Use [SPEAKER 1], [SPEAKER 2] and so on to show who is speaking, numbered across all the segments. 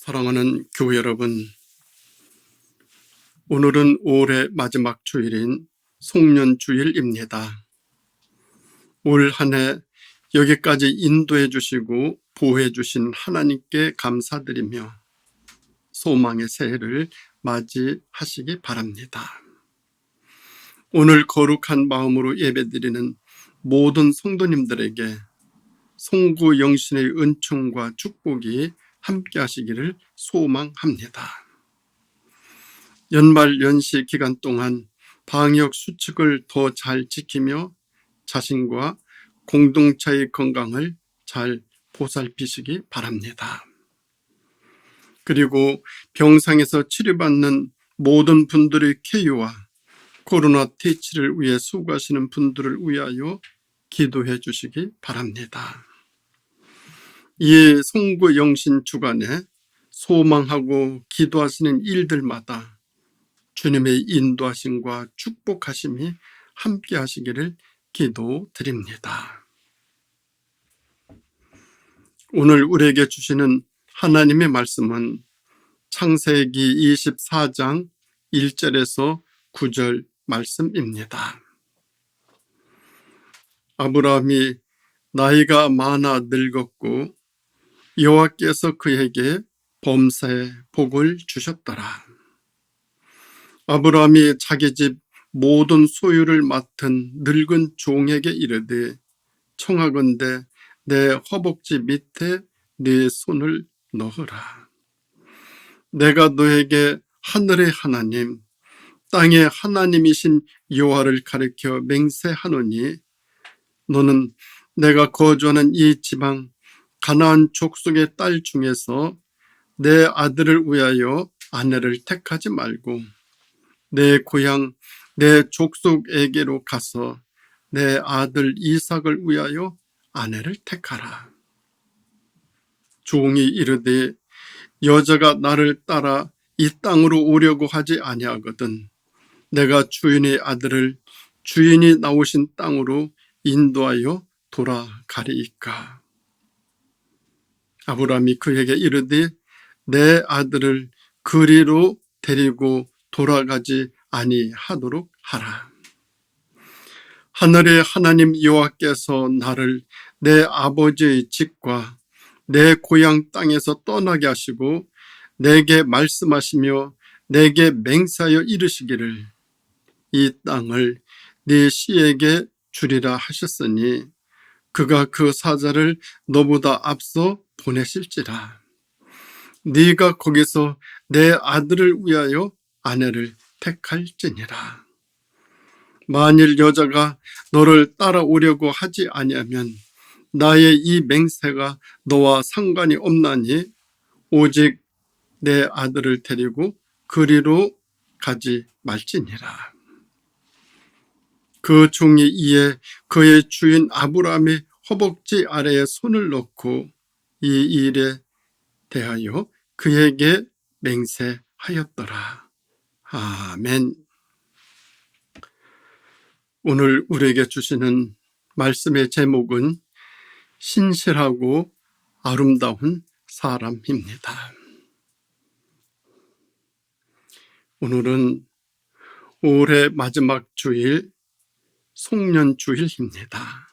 [SPEAKER 1] 사랑하는 교회 여러분, 오늘은 5월의 마지막 주일인 송년주일입니다. 올 한 해 여기까지 인도해 주시고 보호해 주신 하나님께 감사드리며 소망의 새해를 맞이하시기 바랍니다. 오늘 거룩한 마음으로 예배드리는 모든 성도님들에게 송구 영신의 은총과 축복이 함께 하시기를 소망합니다. 연말 연시 기간 동안 방역 수칙을 더 잘 지키며 자신과 공동체의 건강을 잘 보살피시기 바랍니다. 그리고 병상에서 치료받는 모든 분들의 쾌유와 코로나 퇴치를 위해 수고하시는 분들을 위하여 기도해 주시기 바랍니다. 이 송구 영신 주간에 소망하고 기도하시는 일들마다 주님의 인도하심과 축복하심이 함께 하시기를 기도드립니다. 오늘 우리에게 주시는 하나님의 말씀은 창세기 24장 1절에서 9절 말씀입니다. 아브라함이 나이가 많아 늙었고 여호와께서 그에게 범사에 복을 주셨더라. 아브라함이 자기 집 모든 소유를 맡은 늙은 종에게 이르되 청하건대 내 허벅지 밑에 네 손을 넣으라. 내가 너에게 하늘의 하나님, 땅의 하나님이신 여호와를 가리켜 맹세하노니 너는 내가 거주하는 이 지방 가나안 족속의 딸 중에서 내 아들을 위하여 아내를 택하지 말고 내 고향 내 족속에게로 가서 내 아들 이삭을 위하여 아내를 택하라. 종이 이르되 여자가 나를 따라 이 땅으로 오려고 하지 아니하거든 내가 주인의 아들을 주인이 나오신 땅으로 인도하여 돌아가리이까. 아브라함이 그에게 이르되 내 아들을 그리로 데리고 돌아가지 아니하도록 하라. 하늘의 하나님 여호와께서 나를 내 아버지의 집과 내 고향 땅에서 떠나게 하시고 내게 말씀하시며 내게 맹세하여 이르시기를 이 땅을 네 씨에게 주리라 하셨으니 그가 그 사자를 너보다 앞서 보내실지라. 네가 거기서 내 아들을 위하여 아내를 택할지니라. 만일 여자가 너를 따라오려고 하지 아니하면 나의 이 맹세가 너와 상관이 없나니 오직 내 아들을 데리고 그리로 가지 말지니라. 그 종이 이에 그의 주인 아브라함의 허벅지 아래에 손을 넣고 이 일에 대하여 그에게 맹세하였더라. 아멘. 오늘 우리에게 주시는 말씀의 제목은 신실하고 아름다운 사람입니다. 오늘은 올해 마지막 주일 송년주일입니다.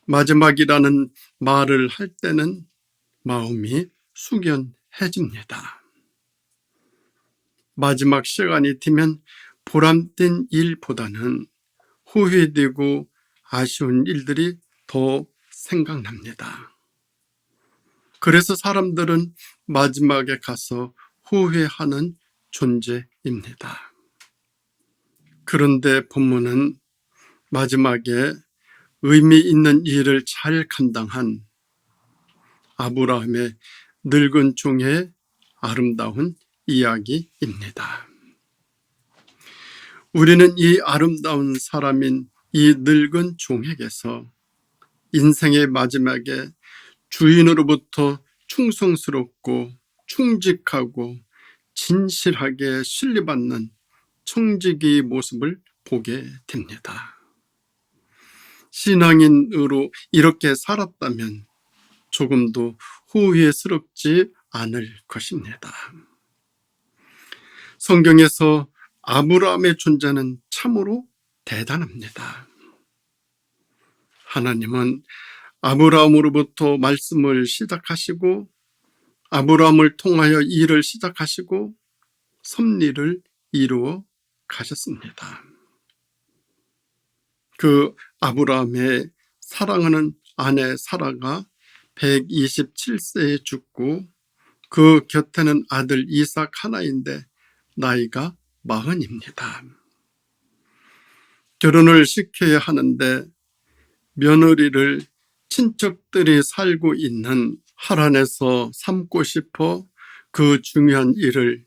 [SPEAKER 1] 마지막이라는 말을 할 때는 마음이 숙연해집니다. 마지막 시간이 되면 보람된 일보다는 후회되고 아쉬운 일들이 더 생각납니다. 그래서 사람들은 마지막에 가서 후회하는 존재입니다. 그런데 본문은 마지막에 의미 있는 일을 잘 감당한 아브라함의 늙은 종의 아름다운 이야기입니다. 우리는 이 아름다운 사람인 이 늙은 종에게서 인생의 마지막에 주인으로부터 충성스럽고 충직하고 진실하게 신뢰받는 청지기의 모습을 보게 됩니다. 신앙인으로 이렇게 살았다면 조금도 후회스럽지 않을 것입니다. 성경에서 아브라함의 존재는 참으로 대단합니다. 하나님은 아브라함으로부터 말씀을 시작하시고 아브라함을 통하여 일을 시작하시고 섭리를 이루어 가셨습니다. 그 아브라함의 사랑하는 아내 사라가 127세에 죽고 그 곁에는 아들 이삭 하나인데 나이가 40입니다. 결혼을 시켜야 하는데 며느리를 친척들이 살고 있는 하란에서 삼고 싶어 그 중요한 일을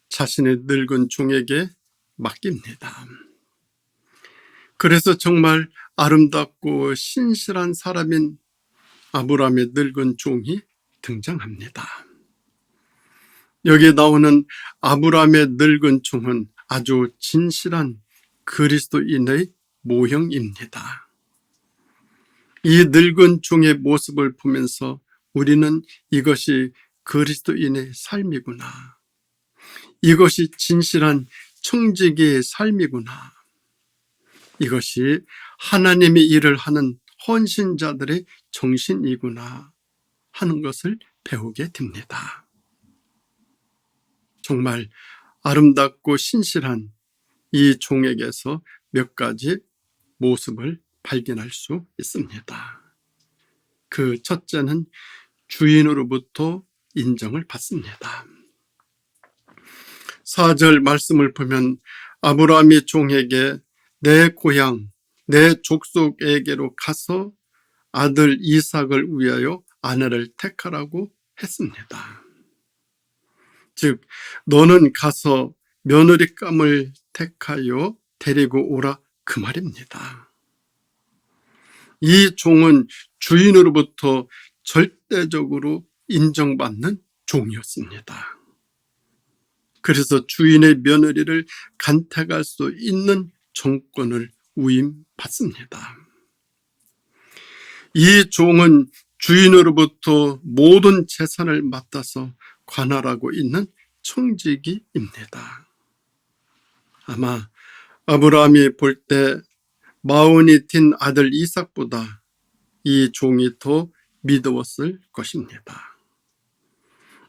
[SPEAKER 1] 자신의 늙은 종에게 맡깁니다. 그래서 정말 아름답고 신실한 사람인 아브라함의 늙은 종이 등장합니다. 여기에 나오는 아브라함의 늙은 종은 아주 진실한 그리스도인의 모형입니다. 이 늙은 종의 모습을 보면서 우리는 이것이 그리스도인의 삶이구나. 이것이 진실한 청지기의 삶이구나. 이것이 하나님의 일을 하는 헌신자들의 정신이구나 하는 것을 배우게 됩니다. 정말 아름답고 신실한 이 종에게서 몇 가지 모습을 발견할 수 있습니다. 그 첫째는 주인으로부터 인정을 받습니다. 4절 말씀을 보면 아브라함이 종에게 내 고향, 내 족속에게로 가서 아들 이삭을 위하여 아내를 택하라고 했습니다. 즉, 너는 가서 며느리감을 택하여 데리고 오라 그 말입니다. 이 종은 주인으로부터 절대적으로 인정받는 종이었습니다. 그래서 주인의 며느리를 간택할 수 있는 정권을 위임받습니다. 이 종은 주인으로부터 모든 재산을 맡아서 관할하고 있는 청지기입니다. 아마 아브라함이 볼 때 마흔이 뛴 아들 이삭보다 이 종이 더 믿었을 것입니다.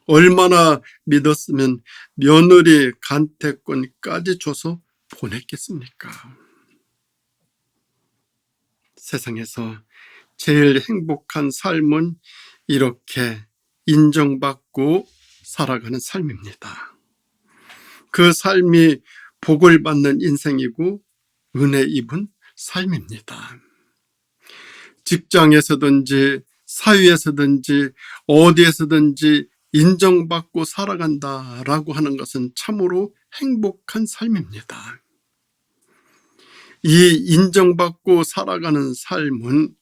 [SPEAKER 1] 얼마나 믿었으면 며느리 간택권까지 줘서 보냈겠습니까? 세상에서 제일 행복한 삶은 이렇게 인정받고 살아가는 삶입니다. 그 삶이 복을 받는 인생이고 은혜 입은 삶입니다. 직장에서든지 사회에서든지 어디에서든지 인정받고 살아간다라고 하는 것은 참으로 행복한 삶입니다. 이 인정받고 살아가는 삶은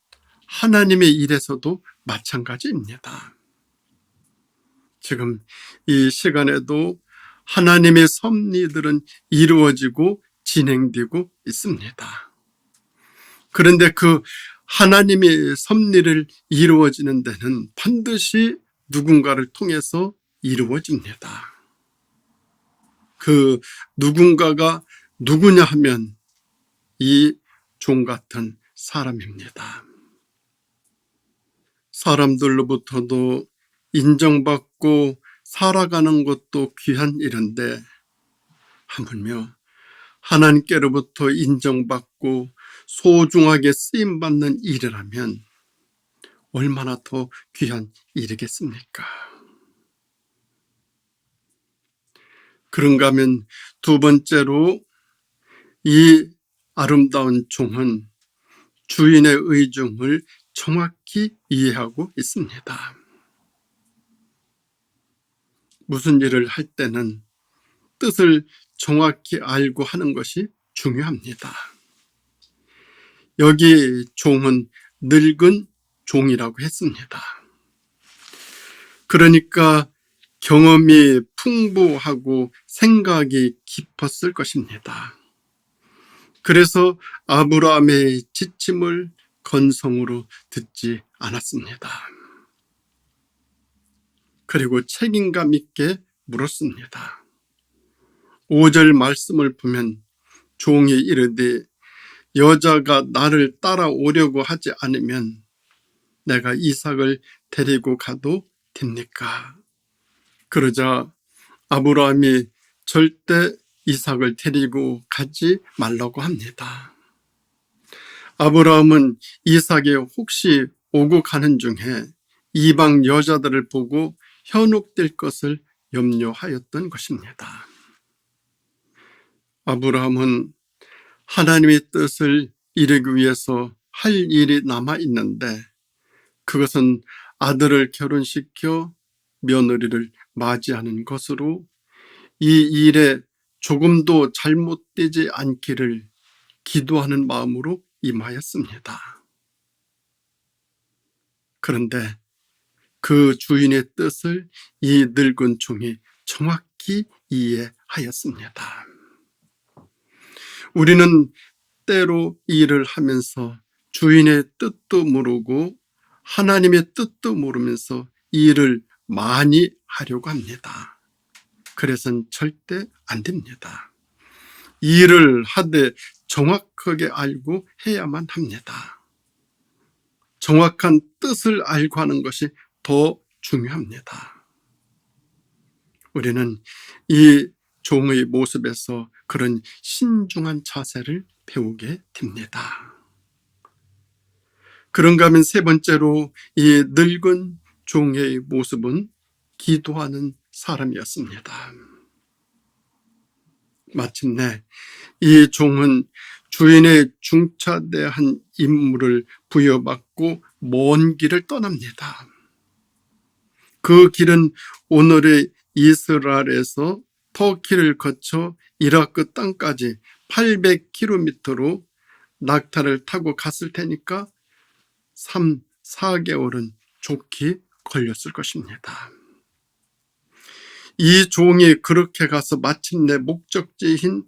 [SPEAKER 1] 하나님의 일에서도 마찬가지입니다. 지금 이 시간에도 하나님의 섭리들은 이루어지고 진행되고 있습니다. 그런데 그 하나님의 섭리를 이루어지는 데는 반드시 누군가를 통해서 이루어집니다. 그 누군가가 누구냐 하면 이 종 같은 사람입니다. 사람들로부터도 인정받고 살아가는 것도 귀한 일인데 하물며 하나님께로부터 인정받고 소중하게 쓰임받는 일이라면 얼마나 더 귀한 일이겠습니까? 그런가 하면 두 번째로 이 아름다운 종은 주인의 의중을 정확히 이해하고 있습니다. 무슨 일을 할 때는 뜻을 정확히 알고 하는 것이 중요합니다. 여기 종은 늙은 종이라고 했습니다. 그러니까 경험이 풍부하고 생각이 깊었을 것입니다. 그래서 아브라함의 지침을 건성으로 듣지 않았습니다. 그리고 책임감 있게 물었습니다. 5절 말씀을 보면 종이 이르되 여자가 나를 따라오려고 하지 않으면 내가 이삭을 데리고 가도 됩니까? 그러자 아브라함이 절대 이삭을 데리고 가지 말라고 합니다. 아브라함은 이삭이 혹시 오고 가는 중에 이방 여자들을 보고 현혹될 것을 염려하였던 것입니다. 아브라함은 하나님의 뜻을 이루기 위해서 할 일이 남아 있는데 그것은 아들을 결혼시켜 며느리를 맞이하는 것으로 이 일에 조금도 잘못되지 않기를 기도하는 마음으로 임하였습니다. 그런데 그 주인의 뜻을 이 늙은 종이 정확히 이해하였습니다. 우리는 때로 일을 하면서 주인의 뜻도 모르고 하나님의 뜻도 모르면서 일을 많이 하려고 합니다. 그래서는 절대 안 됩니다. 일을 하되 정확하게 알고 해야만 합니다. 정확한 뜻을 알고 하는 것이 더 중요합니다. 우리는 이 종의 모습에서 그런 신중한 자세를 배우게 됩니다. 그런가 하면 세 번째로 이 늙은 종의 모습은 기도하는 사람이었습니다. 마침내 이 종은 주인의 중차대한 임무를 부여받고 먼 길을 떠납니다. 그 길은 오늘의 이스라엘에서 터키를 거쳐 이라크 땅까지 800km로 낙타를 타고 갔을 테니까 3, 4개월은 좋게 걸렸을 것입니다. 이 종이 그렇게 가서 마침내 목적지인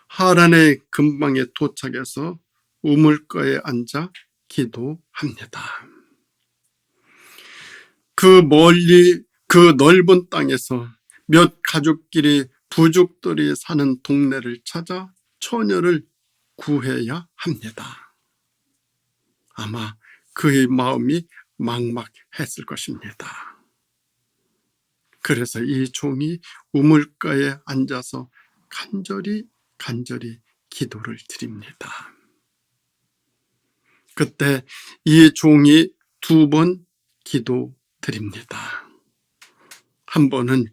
[SPEAKER 1] 하란의 근방에 도착해서 우물가에 앉아 기도합니다. 그 멀리 그 넓은 땅에서 몇 가족끼리 부족들이 사는 동네를 찾아 처녀를 구해야 합니다. 아마 그의 마음이 막막했을 것입니다. 그래서 이 종이 우물가에 앉아서 간절히 기도를 드립니다. 그때 이 종이 2번 기도 드립니다. 한 번은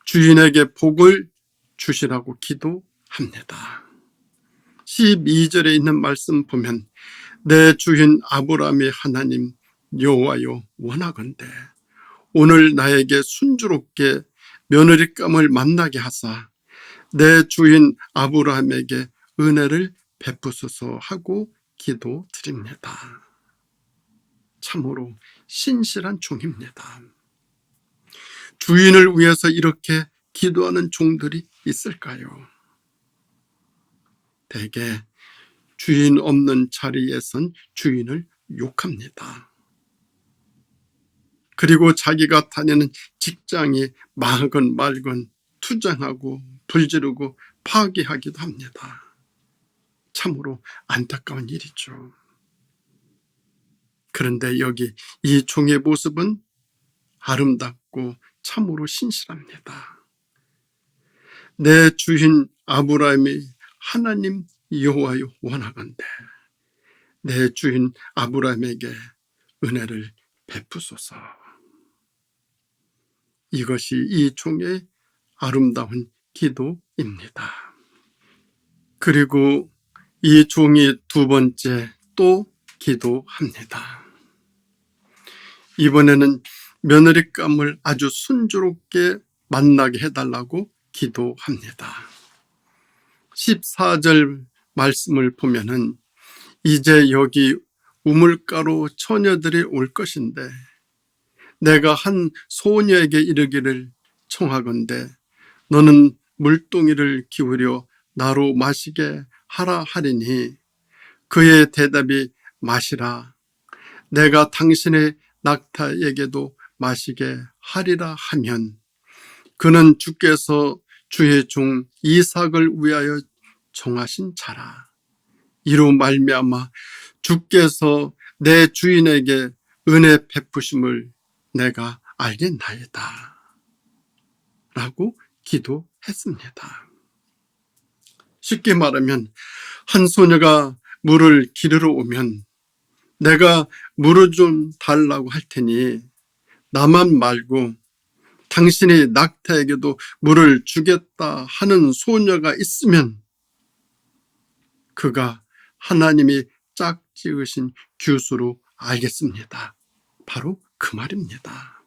[SPEAKER 1] 주인에게 복을 주시라고 기도합니다. 12절에 있는 말씀 보면 내 주인 아브라함의 하나님 여호와여 원하건대 오늘 나에게 순조롭게 며느리감을 만나게 하사 내 주인 아브라함에게 은혜를 베푸소서 하고 기도드립니다. 참으로 신실한 종입니다. 주인을 위해서 이렇게 기도하는 종들이 있을까요? 대개 주인 없는 자리에선 주인을 욕합니다. 그리고 자기가 다니는 직장이 망하건 말건 투정하고 불지르고 파괴하기도 합니다. 참으로 안타까운 일이죠. 그런데 여기 이 종의 모습은 아름답고 참으로 신실합니다. 내 주인 아브라함이 하나님 여호와여 원하건대 내 주인 아브라함에게 은혜를 베푸소서. 이것이 이 종의 아름다운 기도입니다. 그리고 이 종이 2번째 또 기도합니다. 이번에는 며느리감을 아주 순조롭게 만나게 해달라고 기도합니다. 14절 말씀을 보면은 이제 여기 우물가로 처녀들이 올 것인데 내가 한 소녀에게 이르기를 청하건대 너는 물동이를 기울여 나로 마시게 하라 하리니 그의 대답이 마시라 내가 당신의 낙타에게도 마시게 하리라 하면 그는 주께서 주의 종 이삭을 위하여 정하신 자라. 이로 말미암아 주께서 내 주인에게 은혜 베푸심을 내가 알겠나이다 라고 기도했습니다. 쉽게 말하면 한 소녀가 물을 기르러 오면 내가 물을 좀 달라고 할 테니 나만 말고 당신이 낙타에게도 물을 주겠다 하는 소녀가 있으면 그가 하나님이 짝지으신 규수로 알겠습니다. 바로 그 말입니다.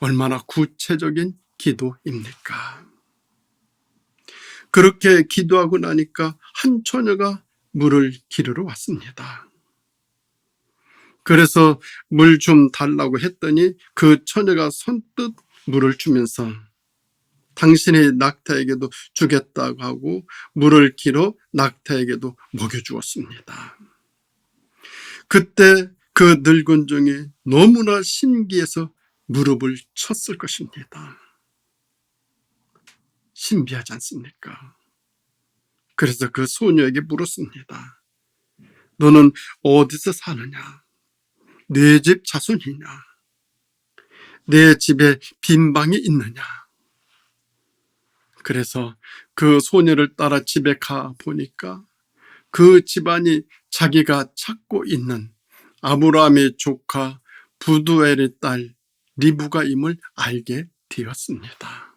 [SPEAKER 1] 얼마나 구체적인 기도입니까? 그렇게 기도하고 나니까 한 처녀가 물을 기르러 왔습니다. 그래서 물 좀 달라고 했더니 그 처녀가 선뜻 물을 주면서 당신이 낙타에게도 주겠다고 하고 물을 길어 낙타에게도 먹여주었습니다. 그때 그 늙은 종이 너무나 신기해서 무릎을 쳤을 것입니다. 신비하지 않습니까? 그래서 그 소녀에게 물었습니다. 너는 어디서 사느냐? 네 집 자손이냐? 내 집에 빈 방이 있느냐? 그래서 그 소녀를 따라 집에 가 보니까 그 집안이 자기가 찾고 있는 아브라함의 조카 부두엘의 딸 리브가임을 알게 되었습니다.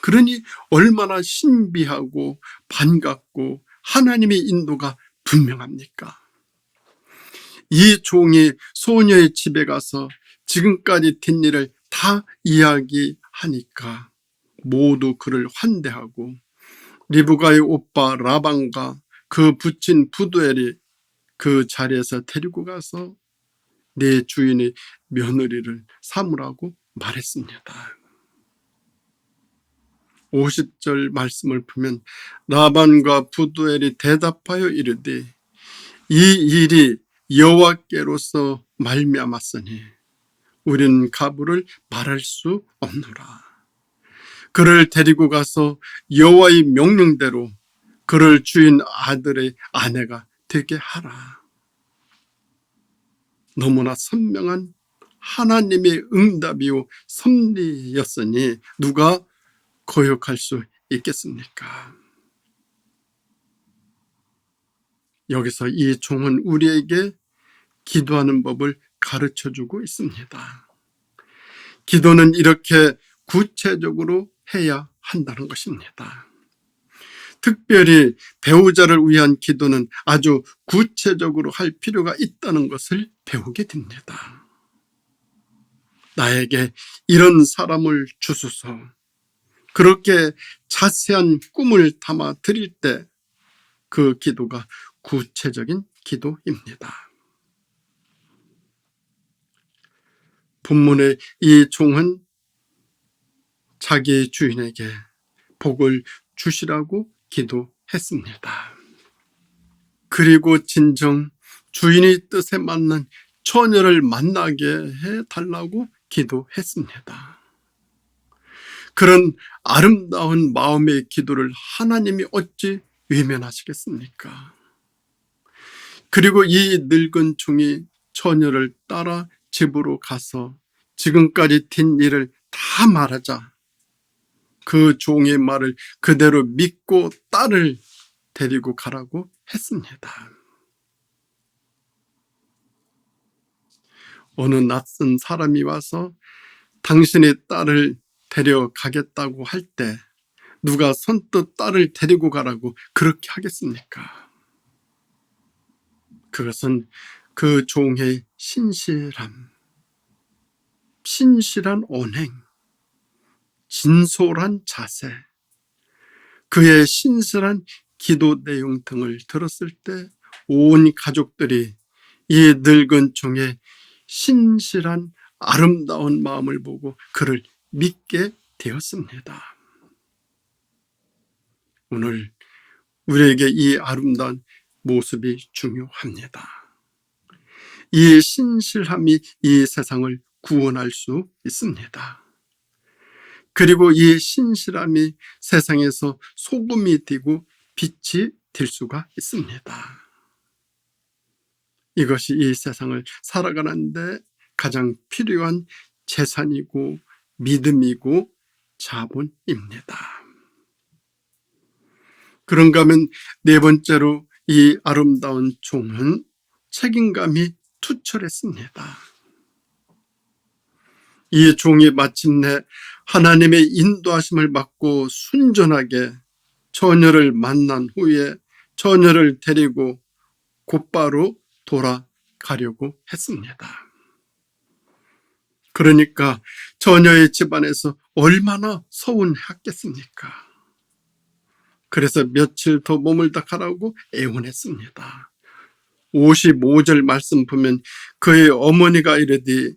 [SPEAKER 1] 그러니 얼마나 신비하고 반갑고 하나님의 인도가 분명합니까? 이 종이 소녀의 집에 가서 지금까지 된 일을 다 이야기하니까 모두 그를 환대하고 리브가의 오빠 라반과 그 부친 부두엘이 그 자리에서 데리고 가서 내 주인의 며느리를 삼으라고 말했습니다. 50절 말씀을 보면 라반과 부두엘이 대답하여 이르되 이 일이 여호와께로서 말미암았으니 우리는 가부를 말할 수 없노라. 그를 데리고 가서 여호와의 명령대로 그를 주인 아들의 아내가 되게 하라. 너무나 선명한 하나님의 응답이요 섭리였으니 누가 거역할 수 있겠습니까? 여기서 이 종은 우리에게 기도하는 법을 가르쳐주고 있습니다. 기도는 이렇게 구체적으로 해야 한다는 것입니다. 특별히 배우자를 위한 기도는 아주 구체적으로 할 필요가 있다는 것을 배우게 됩니다. 나에게 이런 사람을 주소서. 그렇게 자세한 꿈을 담아 드릴 때 그 기도가 구체적인 기도입니다. 본문의 이 종은 자기 주인에게 복을 주시라고 기도했습니다. 그리고 진정 주인의 뜻에 맞는 처녀를 만나게 해달라고 기도했습니다. 그런 아름다운 마음의 기도를 하나님이 어찌 외면하시겠습니까? 그리고 이 늙은 종이 처녀를 따라 집으로 가서 지금까지 된 일을 다 말하자 그 종의 말을 그대로 믿고 딸을 데리고 가라고 했습니다. 어느 낯선 사람이 와서 당신의 딸을 데려가겠다고 할 때 누가 선뜻 딸을 데리고 가라고 그렇게 하겠습니까? 그것은 그 종의 신실한 언행, 진솔한 자세, 그의 신실한 기도 내용 등을 들었을 때 온 가족들이 이 늙은 종의 신실한 아름다운 마음을 보고 그를 믿게 되었습니다. 오늘 우리에게 이 아름다운 모습이 중요합니다. 이 신실함이 이 세상을 구원할 수 있습니다. 그리고 이 신실함이 세상에서 소금이 되고 빛이 될 수가 있습니다. 이것이 이 세상을 살아가는데 가장 필요한 재산이고 믿음이고 자본입니다. 그런가 하면 네 번째로 이 아름다운 종은 책임감이 투철했습니다. 이 종이 마침내 하나님의 인도하심을 받고 순전하게 처녀를 만난 후에 처녀를 데리고 곧바로 돌아가려고 했습니다. 그러니까 처녀의 집안에서 얼마나 서운했겠습니까? 그래서 며칠 더 머물다 가라고 애원했습니다. 55절 말씀 보면 그의 어머니가 이르되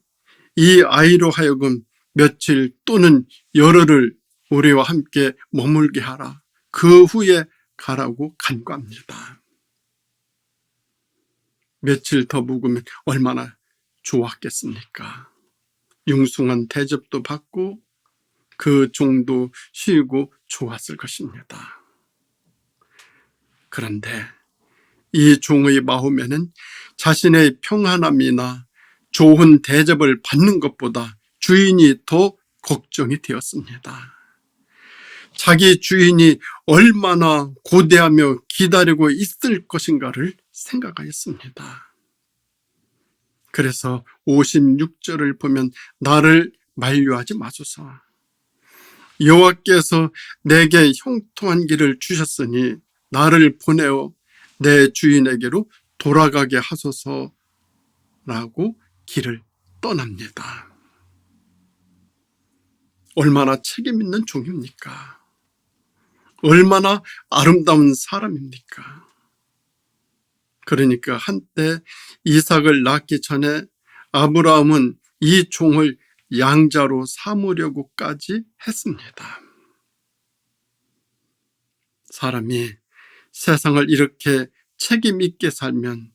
[SPEAKER 1] 이 아이로 하여금 며칠 또는 열흘을 우리와 함께 머물게 하라. 그 후에 가라고 간구합니다. 며칠 더 묵으면 얼마나 좋았겠습니까? 융숭한 대접도 받고 그 종도 쉬고 좋았을 것입니다. 그런데 이 종의 마음에는 자신의 평안함이나 좋은 대접을 받는 것보다 주인이 더 걱정이 되었습니다. 자기 주인이 얼마나 고대하며 기다리고 있을 것인가를 생각하였습니다. 그래서 56절을 보면 나를 만류하지 마소서. 여호와께서 내게 형통한 길을 주셨으니 나를 보내어 내 주인에게로 돌아가게 하소서라고 길을 떠납니다. 얼마나 책임 있는 종입니까? 얼마나 아름다운 사람입니까? 그러니까 한때 이삭을 낳기 전에 아브라함은 이 종을 양자로 삼으려고까지 했습니다. 사람이 세상을 이렇게 책임 있게 살면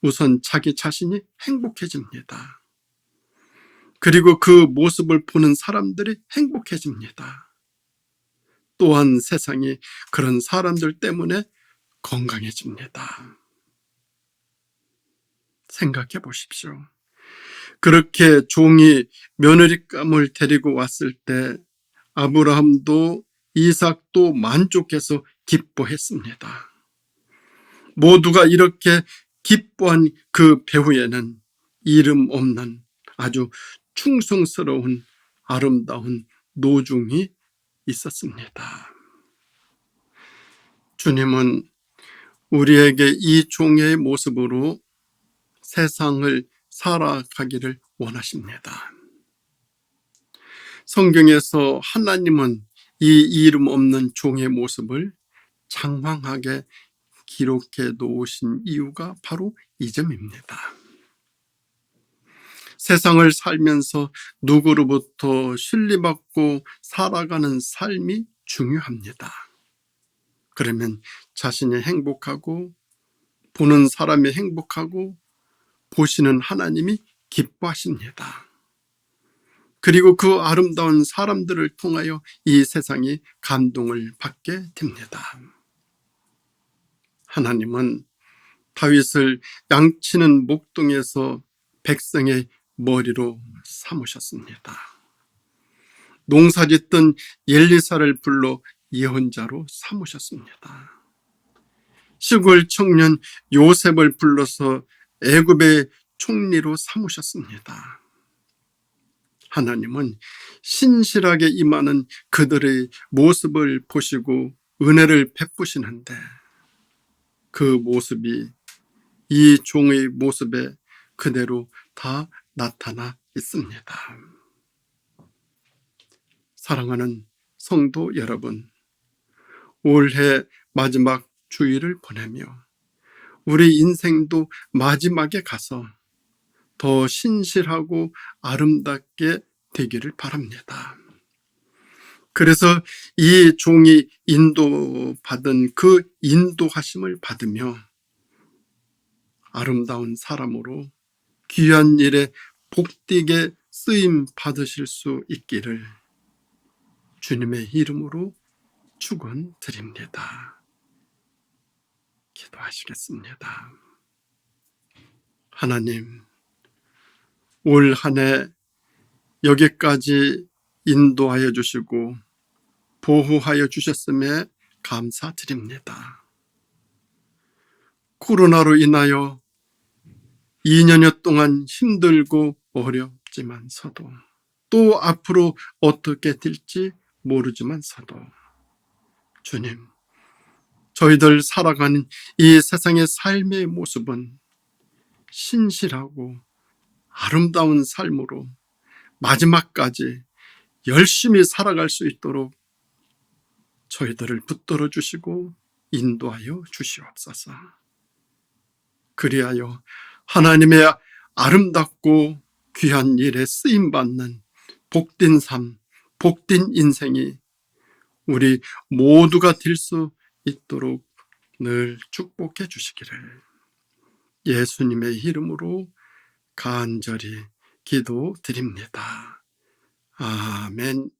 [SPEAKER 1] 우선 자기 자신이 행복해집니다. 그리고 그 모습을 보는 사람들이 행복해집니다. 또한 세상이 그런 사람들 때문에 건강해집니다. 생각해 보십시오. 그렇게 종이 며느리감을 데리고 왔을 때 아브라함도 이삭도 만족해서 기뻐했습니다. 모두가 이렇게 기뻐한 그 배후에는 이름 없는 아주 충성스러운 아름다운 노중이 있었습니다. 주님은 우리에게 이 종의 모습으로 세상을 살아가기를 원하십니다. 성경에서 하나님은 이 이름 없는 종의 모습을 장황하게 기록해 놓으신 이유가 바로 이 점입니다. 세상을 살면서 누구로부터 신뢰받고 살아가는 삶이 중요합니다. 그러면 자신이 행복하고 보는 사람이 행복하고 보시는 하나님이 기뻐하십니다. 그리고 그 아름다운 사람들을 통하여 이 세상이 감동을 받게 됩니다. 하나님은 다윗을 양치는 목동에서 백성의 머리로 삼으셨습니다. 농사짓던 엘리사를 불러 예언자로 삼으셨습니다. 시골 청년 요셉을 불러서 애굽의 총리로 삼으셨습니다. 하나님은 신실하게 임하는 그들의 모습을 보시고 은혜를 베푸시는데 그 모습이 이 종의 모습에 그대로 다 나타나 있습니다. 사랑하는 성도 여러분, 올해 마지막 주일을 보내며 우리 인생도 마지막에 가서 더 신실하고 아름답게 되기를 바랍니다. 그래서 이 종이 인도받은 그 인도하심을 받으며 아름다운 사람으로 귀한 일에 복되게 쓰임 받으실 수 있기를 주님의 이름으로 축원드립니다. 기도하시겠습니다. 하나님, 올 한 해 여기까지 인도하여 주시고 보호하여 주셨음에 감사드립니다. 코로나로 인하여 2년여 동안 힘들고 어렵지만서도, 또 앞으로 어떻게 될지 모르지만서도 주님, 저희들 살아가는 이 세상의 삶의 모습은 신실하고 아름다운 삶으로 마지막까지 열심히 살아갈 수 있도록 저희들을 붙들어 주시고 인도하여 주시옵소서. 그리하여 하나님의 아름답고 귀한 일에 쓰임받는 복된 삶, 복된 인생이 우리 모두가 될 수 있도록 늘 축복해 주시기를 예수님의 이름으로 간절히 기도드립니다. 아멘.